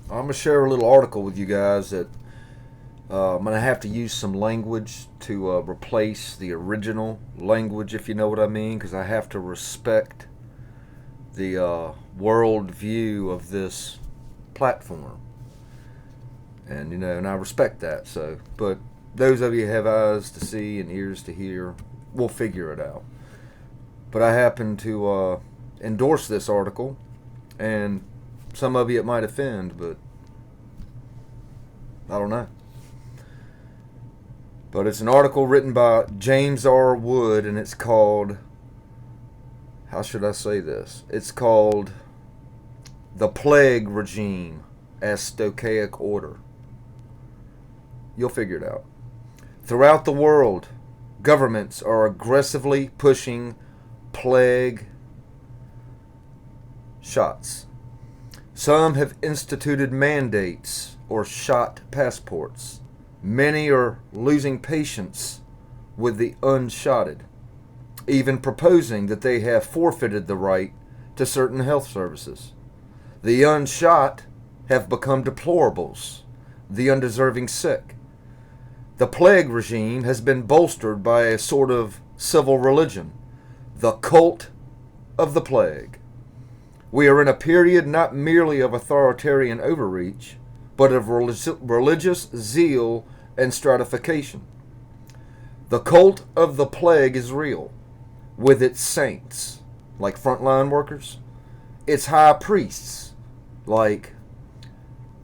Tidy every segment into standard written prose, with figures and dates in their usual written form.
I'm going to share a little article with you guys that I'm going to have to use some language to replace the original language, if you know what I mean, because I have to respect the world view of this platform. And I respect that. So, but those of you who have eyes to see and ears to hear, we'll figure it out. But I happen to endorse this article, and some of you it might offend, but I don't know. But it's an article written by James R. Wood, and it's called, how should I say this? It's called The Plague Regime as Stoicheic Order. You'll figure it out. Throughout the world, governments are aggressively pushing plague shots. Some have instituted mandates or shot passports. Many are losing patience with the unshotted, even proposing that they have forfeited the right to certain health services. The unshot have become deplorables, the undeserving sick. The plague regime has been bolstered by a sort of civil religion, the cult of the plague. We are in a period not merely of authoritarian overreach, but of religious zeal and stratification. The cult of the plague is real, with its saints, like frontline workers, its high priests, like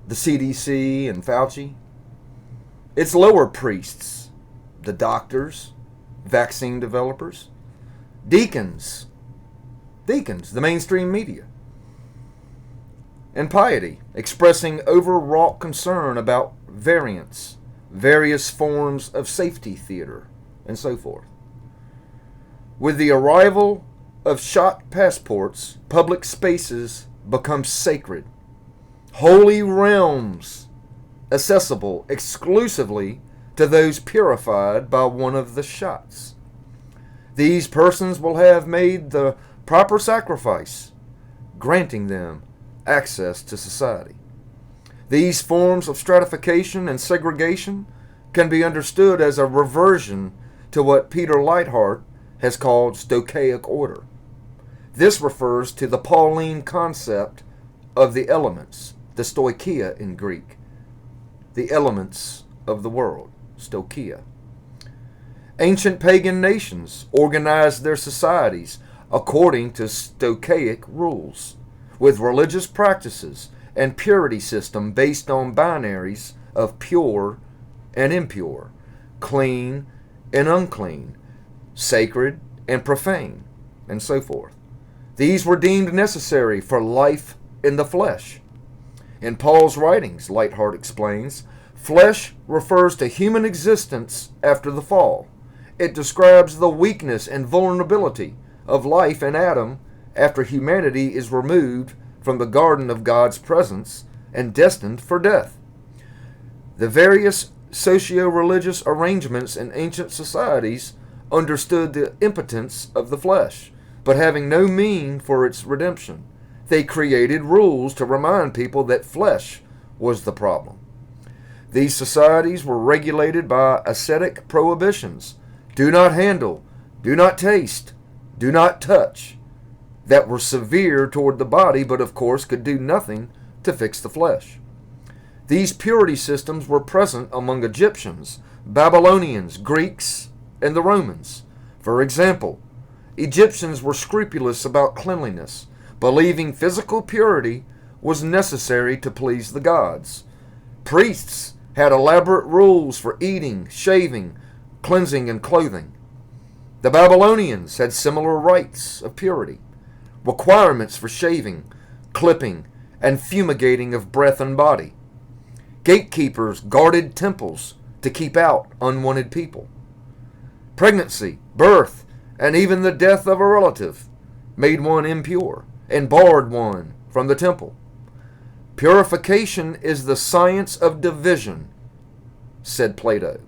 the CDC and Fauci, its lower priests, the doctors, vaccine developers, deacons, the mainstream media, and piety, expressing overwrought concern about variants, various forms of safety theater, and so forth. With the arrival of shot passports, public spaces become sacred, holy realms accessible exclusively to those purified by one of the shots. These persons will have made the proper sacrifice, granting them access to society. These forms of stratification and segregation can be understood as a reversion to what Peter Leithart has called Stoicheic order. This refers to the Pauline concept of the elements, the stoicheia in Greek, the elements of the world, stoicheia. Ancient pagan nations organized their societies according to Stoicheic rules, with religious practices and purity system based on binaries of pure and impure, clean and unclean, sacred and profane, and so forth. These were deemed necessary for life in the flesh. In Paul's writings, Leithart explains, flesh refers to human existence after the fall. It describes the weakness and vulnerability of life in Adam after humanity is removed from the garden of God's presence and destined for death. The various socio-religious arrangements in ancient societies understood the impotence of the flesh, but having no mean for its redemption, they created rules to remind people that flesh was the problem. These societies were regulated by ascetic prohibitions: do not handle, do not taste, do not touch, that were severe toward the body, but of course could do nothing to fix the flesh. These purity systems were present among Egyptians, Babylonians, Greeks, and the Romans. For example, Egyptians were scrupulous about cleanliness, believing physical purity was necessary to please the gods. Priests had elaborate rules for eating, shaving, cleansing, and clothing. The Babylonians had similar rites of purity, requirements for shaving, clipping, and fumigating of breath and body. Gatekeepers guarded temples to keep out unwanted people. Pregnancy, birth, and even the death of a relative made one impure and barred one from the temple. Purification is the science of division, said Plato.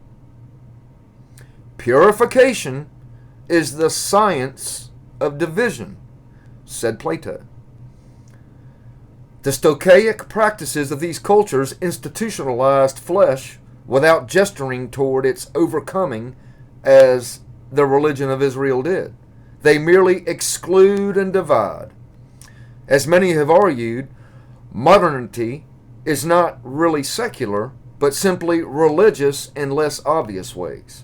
Purification is the science of division, said Plato. The Stoicheic practices of these cultures institutionalized flesh without gesturing toward its overcoming as the religion of Israel did. They merely exclude and divide. As many have argued, modernity is not really secular, but simply religious in less obvious ways.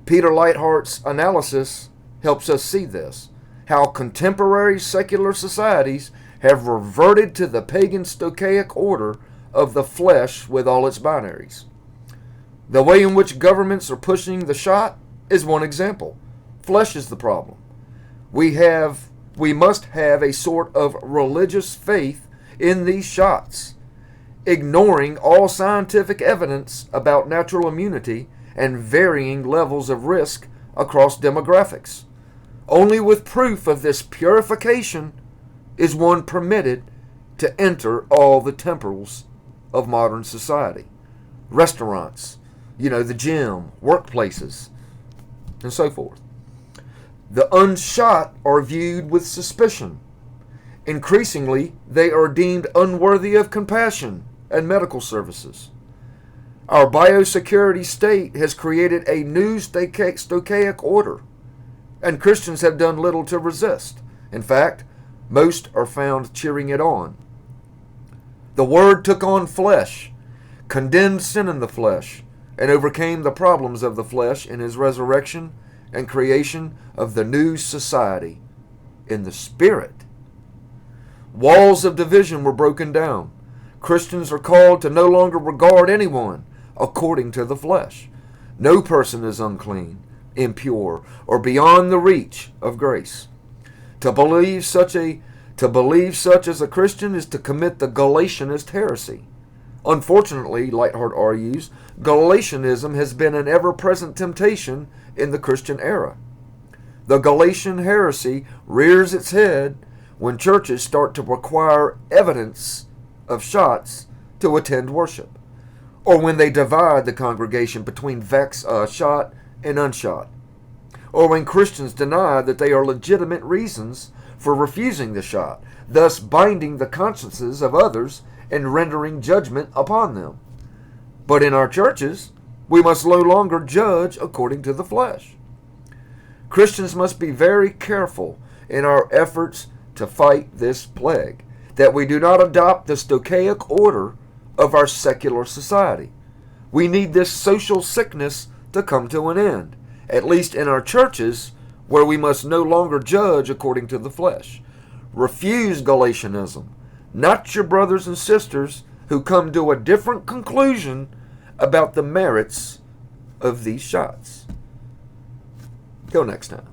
Peter Leithart's analysis helps us see this, how contemporary secular societies have reverted to the pagan Stoicheic order of the flesh with all its binaries. The way in which governments are pushing the shot is one example. Flesh is the problem. We must have a sort of religious faith in these shots, ignoring all scientific evidence about natural immunity and varying levels of risk across demographics. Only with proof of this purification is one permitted to enter all the temples of modern society. Restaurants, the gym, workplaces, and so forth. The unshot are viewed with suspicion. Increasingly, they are deemed unworthy of compassion and medical services. Our biosecurity state has created a new Stoicheic order, and Christians have done little to resist. In fact, most are found cheering it on. The Word took on flesh, condemned sin in the flesh, and overcame the problems of the flesh in his resurrection and creation of the new society in the Spirit. Walls of division were broken down. Christians are called to no longer regard anyone according to the flesh. No person is unclean, impure, or beyond the reach of grace. To believe such as a Christian is to commit the Galatianist heresy. Unfortunately, Leithart argues, Galatianism has been an ever-present temptation in the Christian era. The Galatian heresy rears its head when churches start to require evidence of shots to attend worship, or when they divide the congregation between shot and unshot, or when Christians deny that they are legitimate reasons for refusing the shot, thus binding the consciences of others and rendering judgment upon them. But in our churches, we must no longer judge according to the flesh. Christians must be very careful in our efforts to fight this plague, that we do not adopt the Stoicheic order of our secular society. We need this social sickness to come to an end, at least in our churches, where we must no longer judge according to the flesh. Refuse Galatianism, not your brothers and sisters who come to a different conclusion about the merits of these shots. Till next time.